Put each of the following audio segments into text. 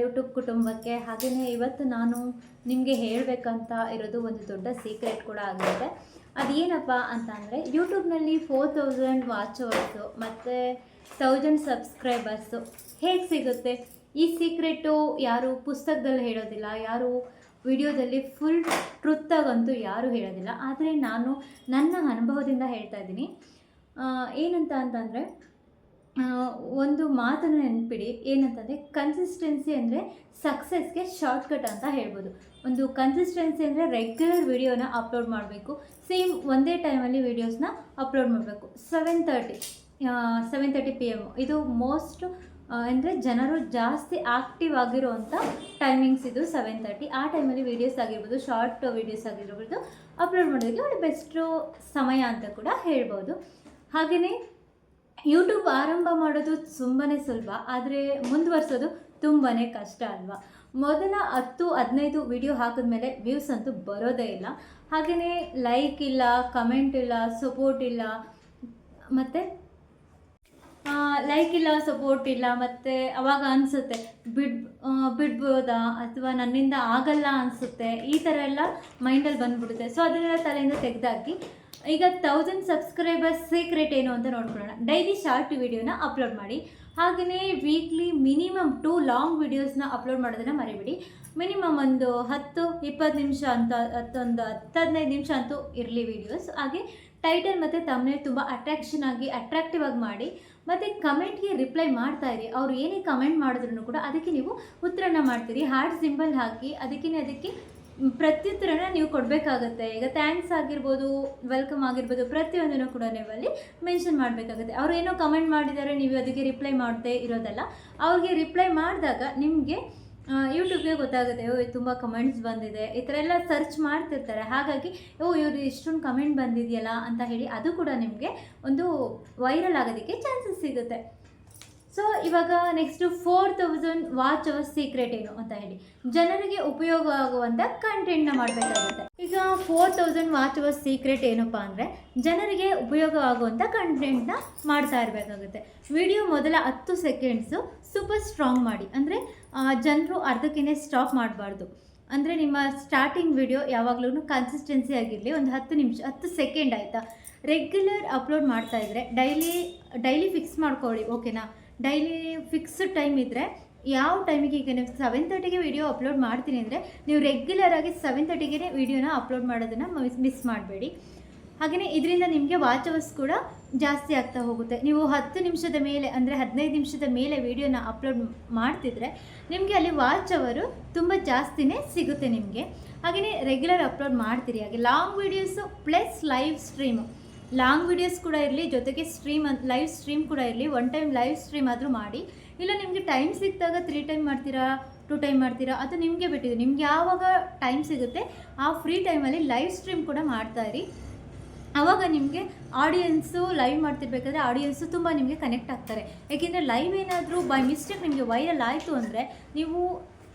YouTube ಕುಟುಂಬಕ್ಕೆ. ಹಾಗೆಯೇ ಇವತ್ತು ನಾನು ನಿಮಗೆ ಹೇಳಬೇಕಂತ ಇರೋದು ಒಂದು ದೊಡ್ಡ ಸೀಕ್ರೆಟ್ ಕೂಡ ಆಗಿರುತ್ತೆ. ಅದೇನಪ್ಪ ಅಂತ ಅಂದರೆ, ಯೂಟ್ಯೂಬ್ನಲ್ಲಿ 4000 ವಾಚ್ ಅವರ್ಸು ಮತ್ತು 1000 ಸಬ್ಸ್ಕ್ರೈಬರ್ಸು ಹೇಗೆ ಸಿಗುತ್ತೆ? ಈ ಸೀಕ್ರೆಟು ಯಾರು ಪುಸ್ತಕದಲ್ಲಿ ಹೇಳೋದಿಲ್ಲ, ಯಾರು ವಿಡಿಯೋದಲ್ಲಿ ಫುಲ್ ಟ್ರುತ್ತಾಗಂತೂ ಯಾರೂ ಹೇಳೋದಿಲ್ಲ. ಆದರೆ ನಾನು ನನ್ನ ಅನುಭವದಿಂದ ಹೇಳ್ತಾ ಇದ್ದೀನಿ. ಏನಂತ ಅಂತಂದರೆ, ಒಂದು ಮಾತನ್ನು ನೆನಪಿಡಿ. ಏನಂತಂದರೆ, ಕನ್ಸಿಸ್ಟೆನ್ಸಿ ಅಂದರೆ ಸಕ್ಸಸ್ಗೆ ಶಾರ್ಟ್ಕಟ್ ಅಂತ ಹೇಳ್ಬೋದು. ಒಂದು ಕನ್ಸಿಸ್ಟೆನ್ಸಿ ಅಂದರೆ ರೆಗ್ಯುಲರ್ ವಿಡಿಯೋನ ಅಪ್ಲೋಡ್ ಮಾಡಬೇಕು. ಸೇಮ್ ಒಂದೇ ಟೈಮಲ್ಲಿ ವೀಡಿಯೋಸ್ನ ಅಪ್ಲೋಡ್ ಮಾಡಬೇಕು. 7:30 PM ಇದು ಮೋಸ್ಟ್ ಅಂದರೆ ಜನರು ಜಾಸ್ತಿ ಆ್ಯಕ್ಟಿವ್ ಆಗಿರೋವಂಥ ಟೈಮಿಂಗ್ಸ್ ಇದು 7:30. ಆ ಟೈಮಲ್ಲಿ ವೀಡಿಯೋಸ್ ಆಗಿರ್ಬೋದು, ಶಾರ್ಟ್ ವೀಡಿಯೋಸ್ ಆಗಿರ್ಬೋದು ಅಪ್ಲೋಡ್ ಮಾಡೋದಕ್ಕೆ ಒಂದು ಬೆಸ್ಟು ಸಮಯ ಅಂತ ಕೂಡ ಹೇಳ್ಬೋದು. ಹಾಗೆಯೇ ಯೂಟ್ಯೂಬ್ ಆರಂಭ ಮಾಡೋದು ತುಂಬಾ ಸುಲಭ, ಆದರೆ ಮುಂದುವರ್ಸೋದು ತುಂಬಾ ಕಷ್ಟ ಅಲ್ವಾ? ಮೊದಲ 10-15 ವಿಡಿಯೋ ಹಾಕಿದ್ಮೇಲೆ ವ್ಯೂಸ್ ಅಂತೂ ಬರೋದೇ ಇಲ್ಲ. ಹಾಗೆಯೇ ಲೈಕ್ ಇಲ್ಲ, ಕಮೆಂಟ್ ಇಲ್ಲ, ಸಪೋರ್ಟ್ ಇಲ್ಲ, ಮತ್ತು ಲೈಕ್ ಇಲ್ಲ, ಸಪೋರ್ಟ್ ಇಲ್ಲ. ಮತ್ತು ಅವಾಗ ಅನಿಸುತ್ತೆ ಬಿಡ್ಬೋದಾ ಅಥವಾ ನನ್ನಿಂದ ಆಗಲ್ಲ ಅನಿಸುತ್ತೆ, ಈ ಥರ ಎಲ್ಲ ಮೈಂಡಲ್ಲಿ ಬಂದುಬಿಡುತ್ತೆ. ಸೊ ಅದನ್ನೆಲ್ಲ ತಲೆಯಿಂದ ತೆಗೆದಾಕಿ ಈಗ 1000 ಸಬ್ಸ್ಕ್ರೈಬರ್ಸ್ ಸೀಕ್ರೆಟ್ ಏನು ಅಂತ ನೋಡ್ಕೊಳ್ಳೋಣ. ಡೈಲಿ ಶಾರ್ಟ್ ವಿಡಿಯೋನ ಅಪ್ಲೋಡ್ ಮಾಡಿ. ಹಾಗೆಯೇ ವೀಕ್ಲಿ ಮಿನಿಮಮ್ 2 ಲಾಂಗ್ ವಿಡಿಯೋಸ್ನ ಅಪ್ಲೋಡ್ ಮಾಡೋದನ್ನು ಮರಿಬೇಡಿ. ಮಿನಿಮಮ್ ಒಂದು 10-20 ನಿಮಿಷ ಅಂತ, 10-15 ನಿಮಿಷ ಅಂತೂ ಇರಲಿ ವೀಡಿಯೋಸ್. ಹಾಗೆ ಟೈಟಲ್ ಮತ್ತು ಥಂಬ್ನೇಲ್ ತುಂಬ ಅಟ್ರಾಕ್ಟಿವ್ ಆಗಿ ಮಾಡಿ. ಮತ್ತು ಕಮೆಂಟ್ಗೆ ರಿಪ್ಲೈ ಮಾಡ್ತಾಯಿರಿ. ಅವ್ರು ಏನೇ ಕಮೆಂಟ್ ಮಾಡಿದ್ರು ಕೂಡ ಅದಕ್ಕೆ ನೀವು ಉತ್ತರನ ಮಾಡ್ತೀರಿ. ಹಾರ್ಟ್ ಸಿಂಬಲ್ ಹಾಕಿ ಅದಕ್ಕೆ ಪ್ರತ್ಯುತ್ತರನ ನೀವು ಕೊಡಬೇಕಾಗತ್ತೆ. ಈಗ ಥ್ಯಾಂಕ್ಸ್ ಆಗಿರ್ಬೋದು, ವೆಲ್ಕಮ್ ಆಗಿರ್ಬೋದು, ಪ್ರತಿಯೊಂದನ್ನು ಕೂಡ ನೀವು ಅಲ್ಲಿ ಮೆನ್ಷನ್ ಮಾಡಬೇಕಾಗುತ್ತೆ. ಅವ್ರು ಏನೋ ಕಮೆಂಟ್ ಮಾಡಿದ್ದಾರೆ, ನೀವು ಅದಕ್ಕೆ ರಿಪ್ಲೈ ಮಾಡದೇ ಇರೋದಲ್ಲ. ಅವ್ರಿಗೆ ರಿಪ್ಲೈ ಮಾಡಿದಾಗ ನಿಮಗೆ ಯೂಟ್ಯೂಬ್ಗೆ ಗೊತ್ತಾಗುತ್ತೆ, ತುಂಬ ಕಮೆಂಟ್ಸ್ ಬಂದಿದೆ, ಈ ಥರ ಎಲ್ಲ ಸರ್ಚ್ ಮಾಡ್ತಿರ್ತಾರೆ. ಹಾಗಾಗಿ ಇವರು ಇಷ್ಟೊಂದು ಕಮೆಂಟ್ ಬಂದಿದೆಯಲ್ಲ ಅಂತ ಹೇಳಿ ಅದು ಕೂಡ ನಿಮಗೆ ಒಂದು ವೈರಲ್ ಆಗೋದಕ್ಕೆ ಚಾನ್ಸಸ್ ಸಿಗುತ್ತೆ. ಸೊ ಇವಾಗ ನೆಕ್ಸ್ಟು 4000 ವಾಚ್ ಅವರ್ಸ್ ಸೀಕ್ರೆಟ್ ಏನು ಅಂತ ಹೇಳಿ, ಜನರಿಗೆ ಉಪಯೋಗ ಆಗುವಂಥ ಕಂಟೆಂಟ್ನ ಮಾಡಬೇಕಾಗುತ್ತೆ. ಈಗ 4000 ವಾಚ್ ಅವರ್ಸ್ ಸೀಕ್ರೆಟ್ ಏನಪ್ಪ ಅಂದರೆ, ಜನರಿಗೆ ಉಪಯೋಗ ಆಗುವಂಥ ಕಂಟೆಂಟ್ನ ಮಾಡ್ತಾ ಇರಬೇಕಾಗುತ್ತೆ. ವಿಡಿಯೋ ಮೊದಲ 10 ಸೆಕೆಂಡ್ಸು ಸೂಪರ್ ಸ್ಟ್ರಾಂಗ್ ಮಾಡಿ. ಅಂದರೆ ಜನರು ಅರ್ಧಕ್ಕೇ ಸ್ಟಾಪ್ ಮಾಡಬಾರ್ದು. ಅಂದರೆ ನಿಮ್ಮ ಸ್ಟಾರ್ಟಿಂಗ್ ವಿಡಿಯೋ ಯಾವಾಗಲೂ ಕನ್ಸಿಸ್ಟೆನ್ಸಿ ಆಗಿರಲಿ. ಒಂದು 10 ಸೆಕೆಂಡ್ ಆಯಿತಾ, ರೆಗ್ಯುಲರ್ ಅಪ್ಲೋಡ್ ಮಾಡ್ತಾಯಿದ್ರೆ ಡೈಲಿ ಫಿಕ್ಸ್ ಮಾಡ್ಕೊಳ್ಳಿ, ಓಕೆನಾ? ಡೈಲಿ ಫಿಕ್ಸ್ಡ್ ಟೈಮ್ ಇದ್ದರೆ ಯಾವ ಟೈಮಿಗೆ, ಈಗ ನೀವು 7:30ಗೆ ವಿಡಿಯೋ ಅಪ್ಲೋಡ್ ಮಾಡ್ತೀನಿ ಅಂದರೆ ನೀವು ರೆಗ್ಯುಲರಾಗಿ 7:30ಗೆ ವಿಡಿಯೋನ ಅಪ್ಲೋಡ್ ಮಾಡೋದನ್ನು ಮಿಸ್ ಮಾಡಬೇಡಿ. ಹಾಗೆಯೇ ಇದರಿಂದ ನಿಮಗೆ ವಾಚ್ ಅವರ್ಸ್ ಕೂಡ ಜಾಸ್ತಿ ಆಗ್ತಾ ಹೋಗುತ್ತೆ. ನೀವು 10 ನಿಮಿಷದ ಮೇಲೆ ಅಂದರೆ 15 ನಿಮಿಷದ ಮೇಲೆ ವಿಡಿಯೋನ ಅಪ್ಲೋಡ್ ಮಾಡ್ತಿದ್ರೆ ನಿಮಗೆ ಅಲ್ಲಿ ವಾಚ್ ಅವರು ತುಂಬ ಜಾಸ್ತಿನೇ ಸಿಗುತ್ತೆ ನಿಮಗೆ. ಹಾಗೆಯೇ ರೆಗ್ಯುಲರ್ ಅಪ್ಲೋಡ್ ಮಾಡ್ತೀರಿ. ಹಾಗೆ long videos plus live stream, long videos ಕೂಡ ಇರಲಿ, ಜೊತೆಗೆ ಲೈವ್ ಸ್ಟ್ರೀಮ್ ಕೂಡ ಇರಲಿ. 1 ಟೈಮ್ ಲೈವ್ ಸ್ಟ್ರೀಮ್ ಆದರೂ ಮಾಡಿ. ಇಲ್ಲ ನಿಮಗೆ ಟೈಮ್ ಸಿಕ್ಕಿದಾಗ 3 ಟೈಮ್ ಮಾಡ್ತೀರಾ, 2 ಟೈಮ್ ಮಾಡ್ತೀರಾ, ಅದು ನಿಮಗೆ ಬಿಟ್ಟಿದೆ. ನಿಮ್ಗೆ ಯಾವಾಗ ಟೈಮ್ ಸಿಗುತ್ತೆ ಆ ಫ್ರೀ ಟೈಮಲ್ಲಿ ಲೈವ್ ಸ್ಟ್ರೀಮ್ ಕೂಡ ಮಾಡ್ತಾಯಿರಿ. ಆವಾಗ ನಿಮಗೆ ಆಡಿಯನ್ಸು ಲೈವ್ ಮಾಡ್ತಿರ್ಬೇಕಾದ್ರೆ ಆಡಿಯನ್ಸು ತುಂಬ ನಿಮಗೆ ಕನೆಕ್ಟ್ ಆಗ್ತಾರೆ. ಏಕೆಂದರೆ ಲೈವ್ ಏನಾದರೂ ಬೈ ಮಿಸ್ಟೇಕ್ ನಿಮಗೆ ವೈರಲ್ ಆಯಿತು ಅಂದರೆ ನೀವು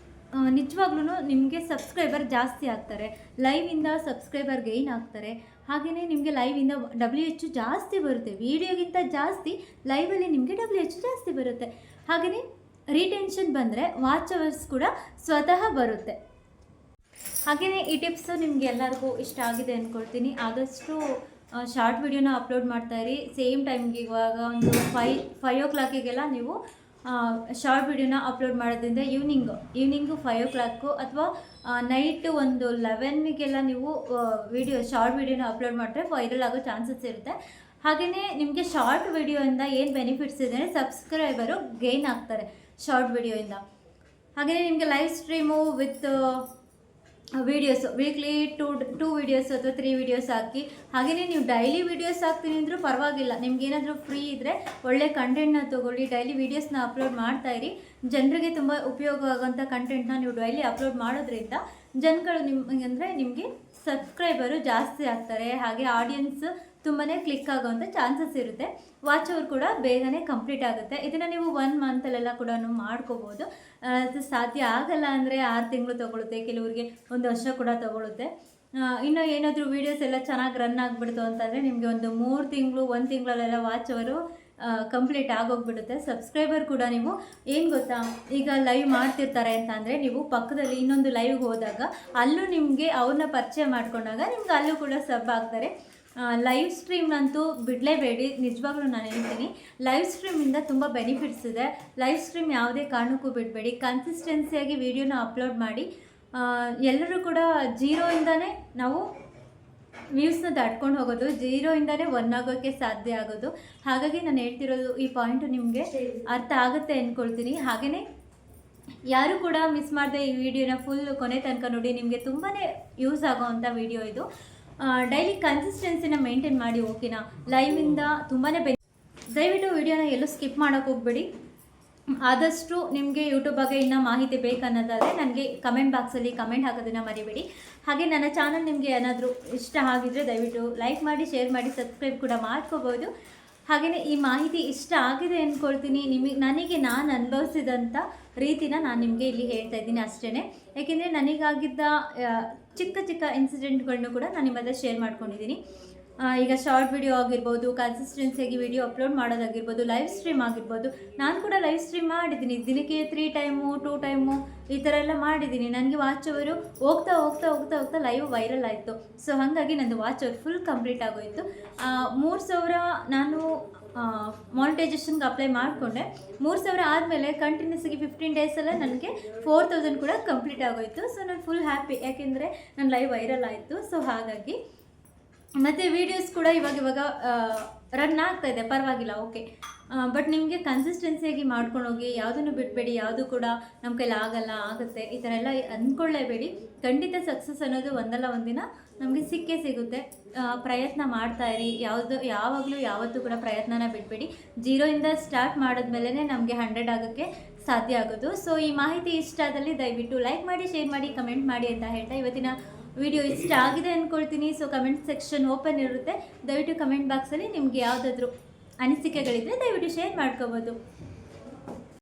ನಿಜವಾಗ್ಲೂ ನಿಮಗೆ ಸಬ್ಸ್ಕ್ರೈಬರ್ ಜಾಸ್ತಿ ಆಗ್ತಾರೆ. ಲೈವಿಂದ ಸಬ್ಸ್ಕ್ರೈಬರ್ ಗೈನ್ ಆಗ್ತಾರೆ. ಹಾಗೆಯೇ ನಿಮಗೆ ಲೈವಿಂದ WH ಜಾಸ್ತಿ ಬರುತ್ತೆ. ವಿಡಿಯೋಗಿಂತ ಜಾಸ್ತಿ ಲೈವಲ್ಲಿ ನಿಮಗೆ WH ಜಾಸ್ತಿ ಬರುತ್ತೆ. ಹಾಗೆಯೇ ರಿಟೆನ್ಷನ್ ಬಂದರೆ ವಾಚ್ ಅವರ್ಸ್ ಕೂಡ ಸ್ವತಃ ಬರುತ್ತೆ. ಹಾಗೆಯೇ ಈ ಟಿಪ್ಸು ನಿಮಗೆ ಎಲ್ಲರಿಗೂ ಇಷ್ಟ ಆಗಿದೆ ಅಂದ್ಕೊಳ್ತೀನಿ. ಆದಷ್ಟು ಶಾರ್ಟ್ ವಿಡಿಯೋನ ಅಪ್ಲೋಡ್ ಮಾಡ್ತಾಯಿರಿ. ಸೇಮ್ ಟೈಮ್ಗೆ ಇವಾಗ ಒಂದು 5 o'clock ನೀವು ಶಾರ್ಟ್ ವಿಡಿಯೋನ ಅಪ್ಲೋಡ್ ಮಾಡೋದ್ರಿಂದ ಈವ್ನಿಂಗು 5 o'clock ಅಥವಾ ನೈಟು ಒಂದು 11ಗೆಲ್ಲ ನೀವು ಶಾರ್ಟ್ ವಿಡಿಯೋನ ಅಪ್ಲೋಡ್ ಮಾಡಿದ್ರೆ ವೈರಲ್ ಆಗೋ ಚಾನ್ಸಸ್ ಇರುತ್ತೆ. ಹಾಗೆಯೇ ನಿಮಗೆ ಶಾರ್ಟ್ ವಿಡಿಯೋಯಿಂದ ಏನು ಬೆನಿಫಿಟ್ಸ್ ಇದೆ ಅಂದರೆ ಸಬ್ಸ್ಕ್ರೈಬರು ಗೇನ್ ಆಗ್ತಾರೆ ಶಾರ್ಟ್ ವಿಡಿಯೋಯಿಂದ. ಹಾಗೆಯೇ ನಿಮಗೆ live stream with videos weekly 2 videos ಅಥವಾ 3 ವೀಡಿಯೋಸ್ ಹಾಕಿ. ಹಾಗೆಯೇ ನೀವು ಡೈಲಿ ವೀಡಿಯೋಸ್ ಹಾಕ್ತೀನಿ ಅಂದರೂ ಪರವಾಗಿಲ್ಲ. ನಿಮ್ಗೇನಾದರೂ ಫ್ರೀ ಇದ್ದರೆ ಒಳ್ಳೆ ಕಂಟೆಂಟ್ನ ತೊಗೊಳ್ಳಿ, ಡೈಲಿ ವೀಡಿಯೋಸ್ನ ಅಪ್ಲೋಡ್ ಮಾಡ್ತಾಯಿರಿ. ಜನರಿಗೆ ತುಂಬ ಉಪಯೋಗ ಆಗೋಂಥ ಕಂಟೆಂಟ್ನ ನೀವು ಡೈಲಿ ಅಪ್ಲೋಡ್ ಮಾಡೋದ್ರಿಂದ ಜನಗಳು ನಿಮಗೆ ಸಬ್ಸ್ಕ್ರೈಬರು ಜಾಸ್ತಿ ಆಗ್ತಾರೆ. ಹಾಗೆ ಆಡಿಯನ್ಸ್ ತುಂಬಾ ಕ್ಲಿಕ್ ಆಗೋವಂಥ ಚಾನ್ಸಸ್ ಇರುತ್ತೆ. ವಾಚ್ ಅವರ್ ಕೂಡ ಬೇಗನೆ ಕಂಪ್ಲೀಟ್ ಆಗುತ್ತೆ. ಇದನ್ನು ನೀವು 1 ಮಂತಲ್ಲೆಲ್ಲ ಕೂಡ ಮಾಡ್ಕೋಬೋದು. ಅದು ಸಾಧ್ಯ ಆಗಲ್ಲ ಅಂದರೆ 6 ತಿಂಗಳು ತೊಗೊಳುತ್ತೆ, ಕೆಲವರಿಗೆ 1 ವರ್ಷ ಕೂಡ ತೊಗೊಳುತ್ತೆ. ಇನ್ನು ಏನಾದರೂ ವೀಡಿಯೋಸ್ ಎಲ್ಲ ಚೆನ್ನಾಗಿ ರನ್ ಆಗಿಬಿಡ್ತು ಅಂತಂದರೆ ನಿಮಗೆ ಒಂದು 3 ತಿಂಗಳು 1 ತಿಂಗಳಲ್ಲೆಲ್ಲ ವಾಚ್ ಅವರು ಕಂಪ್ಲೀಟ್ ಆಗೋಗ್ಬಿಡುತ್ತೆ. ಸಬ್ಸ್ಕ್ರೈಬರ್ ಕೂಡ ನೀವು ಏನು ಗೊತ್ತಾ, ಈಗ ಲೈವ್ ಮಾಡ್ತಿರ್ತಾರೆ ಅಂತ ಅಂದರೆ ನೀವು ಪಕ್ಕದಲ್ಲಿ ಇನ್ನೊಂದು ಲೈವ್ಗೆ ಹೋದಾಗ ಅಲ್ಲೂ ನಿಮಗೆ ಅವ್ರನ್ನ ಪರಿಚಯ ಮಾಡ್ಕೊಂಡಾಗ ನಿಮ್ಗೆ ಅಲ್ಲೂ ಕೂಡ ಸಬ್ ಆಗ್ತಾರೆ. ಲೈವ್ ಸ್ಟ್ರೀಮ್ನಂತೂ ಬಿಡಲೇಬೇಡಿ, ನಿಜವಾಗ್ಲೂ ನಾನು ಹೇಳ್ತೀನಿ. ಲೈವ್ ಸ್ಟ್ರೀಮಿಂದ ತುಂಬ ಬೆನಿಫಿಟ್ಸ್ ಇದೆ. ಲೈವ್ ಸ್ಟ್ರೀಮ್ ಯಾವುದೇ ಕಾರಣಕ್ಕೂ ಬಿಡಬೇಡಿ, ಕನ್ಸಿಸ್ಟೆನ್ಸಿಯಾಗಿ ವೀಡಿಯೋನ ಅಪ್ಲೋಡ್ ಮಾಡಿ. ಎಲ್ಲರೂ ಕೂಡ ಜೀರೋಯಿಂದನೇ ನಾವು ವ್ಯೂಸ್ನ ದಾಟ್ಕೊಂಡು ಹೋಗೋದು, ಜೀರೋಯಿಂದನೇ 1 ಆಗೋಕ್ಕೆ ಸಾಧ್ಯ ಆಗೋದು. ಹಾಗಾಗಿ ನಾನು ಹೇಳ್ತಿರೋದು ಈ ಪಾಯಿಂಟು ನಿಮಗೆ ಅರ್ಥ ಆಗುತ್ತೆ ಅಂದ್ಕೊಳ್ತೀನಿ. ಹಾಗೆಯೇ ಯಾರು ಕೂಡ ಮಿಸ್ ಮಾಡದೆ ಈ ವಿಡಿಯೋನ ಫುಲ್ ಕೊನೆ ತನಕ ನೋಡಿ, ನಿಮಗೆ ತುಂಬಾ ಯೂಸ್ ಆಗೋವಂಥ ವಿಡಿಯೋ ಇದು. ಡೈಲಿ ಕನ್ಸಿಸ್ಟೆನ್ಸಿನ ಮೇಂಟೈನ್ ಮಾಡಿ, ಓಕೆನಾ? ಲೈವಿಂದ ತುಂಬಾ ದಯವಿಟ್ಟು ವಿಡಿಯೋನ ಎಲ್ಲೂ ಸ್ಕಿಪ್ ಮಾಡೋಕ್ಕೆ ಹೋಗ್ಬೇಡಿ. ಆದಷ್ಟು ನಿಮಗೆ ಯೂಟ್ಯೂಬ್ ಬಗ್ಗೆ ಇನ್ನೂ ಮಾಹಿತಿ ಬೇಕನ್ನೋದಾದರೆ ನನಗೆ ಕಮೆಂಟ್ ಬಾಕ್ಸಲ್ಲಿ ಕಮೆಂಟ್ ಹಾಕೋದನ್ನು ಮರಿಬೇಡಿ. ಹಾಗೆ ನನ್ನ ಚಾನಲ್ ನಿಮಗೆ ಏನಾದರೂ ಇಷ್ಟ ಆಗಿದ್ದರೆ ದಯವಿಟ್ಟು ಲೈಕ್ ಮಾಡಿ, ಶೇರ್ ಮಾಡಿ, ಸಬ್ಸ್ಕ್ರೈಬ್ ಕೂಡ ಮಾಡ್ಕೋಬೋದು. ಹಾಗೆಯೇ ಈ ಮಾಹಿತಿ ಇಷ್ಟ ಆಗಿದೆ ಅಂದ್ಕೊಳ್ತೀನಿ. ನನಗೆ ನಾನು ಅನುಭವಿಸಿದಂಥ ರೀತಿನ ನಾನು ನಿಮಗೆ ಇಲ್ಲಿ ಹೇಳ್ತಾ ಇದ್ದೀನಿ ಅಷ್ಟೇ. ಯಾಕೆಂದರೆ ನನಗಾಗಿದ್ದ ಚಿಕ್ಕ ಚಿಕ್ಕ ಇನ್ಸಿಡೆಂಟ್ಗಳನ್ನು ಕೂಡ ನಾನು ನಿಮ್ಮ ಹತ್ರ ಶೇರ್ ಮಾಡ್ಕೊಂಡಿದ್ದೀನಿ. ಈಗ ಶಾರ್ಟ್ ವಿಡಿಯೋ ಆಗಿರ್ಬೋದು, ಕನ್ಸಿಸ್ಟೆನ್ಸಿಯಾಗಿ ವಿಡಿಯೋ ಅಪ್ಲೋಡ್ ಮಾಡೋದಾಗಿರ್ಬೋದು, ಲೈವ್ ಸ್ಟ್ರೀಮ್ ಆಗಿರ್ಬೋದು. ನಾನು ಕೂಡ ಲೈವ್ ಸ್ಟ್ರೀಮ್ ಮಾಡಿದ್ದೀನಿ, ದಿನಕ್ಕೆ 3 ಟೈಮು 2 ಟೈಮು ಈ ಥರ ಎಲ್ಲ ಮಾಡಿದ್ದೀನಿ. ನನಗೆ ವಾಚ್ ಅವರು ಹೋಗ್ತಾ ಹೋಗ್ತಾ ಹೋಗ್ತಾ ಹೋಗ್ತಾ ಲೈವ್ ವೈರಲ್ ಆಯಿತು. ಸೊ ಹಾಗಾಗಿ ನಂದು ವಾಚ್ ಅವರ್ ಫುಲ್ ಕಂಪ್ಲೀಟ್ ಆಗೋಯಿತು. 3,000 ನಾನು ಮಾನಿಟೈಸೇಷನ್ಗೆ ಅಪ್ಲೈ ಮಾಡಿಕೊಂಡೆ. 3,000 ಆದಮೇಲೆ ಕಂಟಿನ್ಯೂಸಾಗಿ 15 ಡೇಸಲ್ಲೇ ನನಗೆ 4,000 ಕೂಡ ಕಂಪ್ಲೀಟ್ ಆಗೋಯಿತು. ಸೊ ನಾನು ಫುಲ್ ಹ್ಯಾಪಿ, ಯಾಕೆಂದರೆ ನನ್ನ ಲೈವ್ ವೈರಲ್ ಆಯಿತು. ಸೊ ಹಾಗಾಗಿ ಮತ್ತು ವೀಡಿಯೋಸ್ ಕೂಡ ಇವಾಗ ರನ್ ಆಗ್ತಾಯಿದೆ, ಪರವಾಗಿಲ್ಲ, ಓಕೆ. ಬಟ್ ನಿಮಗೆ ಕನ್ಸಿಸ್ಟೆನ್ಸಿಯಾಗಿ ಮಾಡ್ಕೊಂಡು ಹೋಗಿ, ಯಾವುದನ್ನು ಬಿಡಬೇಡಿ. ಯಾವುದು ಕೂಡ ನಮ್ಮ ಕೈಲಿ ಆಗುತ್ತೆ ಈ ಥರ ಎಲ್ಲ ಅಂದ್ಕೊಳ್ಳೇಬೇಡಿ. ಖಂಡಿತ ಸಕ್ಸಸ್ ಅನ್ನೋದು ಒಂದಲ್ಲ ಒಂದಿನ ನಮಗೆ ಸಿಕ್ಕೇ ಸಿಗುತ್ತೆ. ಪ್ರಯತ್ನ ಮಾಡ್ತಾಯಿರಿ, ಯಾವಾಗಲೂ ಯಾವತ್ತೂ ಕೂಡ ಪ್ರಯತ್ನನ ಬಿಡಬೇಡಿ. ಜೀರೋಯಿಂದ ಸ್ಟಾರ್ಟ್ ಮಾಡಿದ್ಮೇಲೆ ನಮಗೆ 100 ಆಗೋಕ್ಕೆ ಸಾಧ್ಯ ಆಗೋದು. ಸೊ ಈ ಮಾಹಿತಿ ಇಷ್ಟ ಆದಲ್ಲಿ ದಯವಿಟ್ಟು ಲೈಕ್ ಮಾಡಿ, ಶೇರ್ ಮಾಡಿ, ಕಮೆಂಟ್ ಮಾಡಿ ಅಂತ ಹೇಳ್ತಾ ಇವತ್ತಿನ ವಿಡಿಯೋ ಇಷ್ಟ ಆಗಿದೆ ಅಂದ್ಕೊಳ್ತೀನಿ. ಸೊ ಕಮೆಂಟ್ ಸೆಕ್ಷನ್ ಓಪನ್ ಇರುತ್ತೆ, ದಯವಿಟ್ಟು ಕಮೆಂಟ್ ಬಾಕ್ಸಲ್ಲಿ ನಿಮಗೆ ಯಾವುದಾದ್ರೂ ಅನಿಸಿಕೆಗಳಿದ್ದರೆ ದಯವಿಟ್ಟು ಶೇರ್ ಮಾಡ್ಕೋಬೋದು.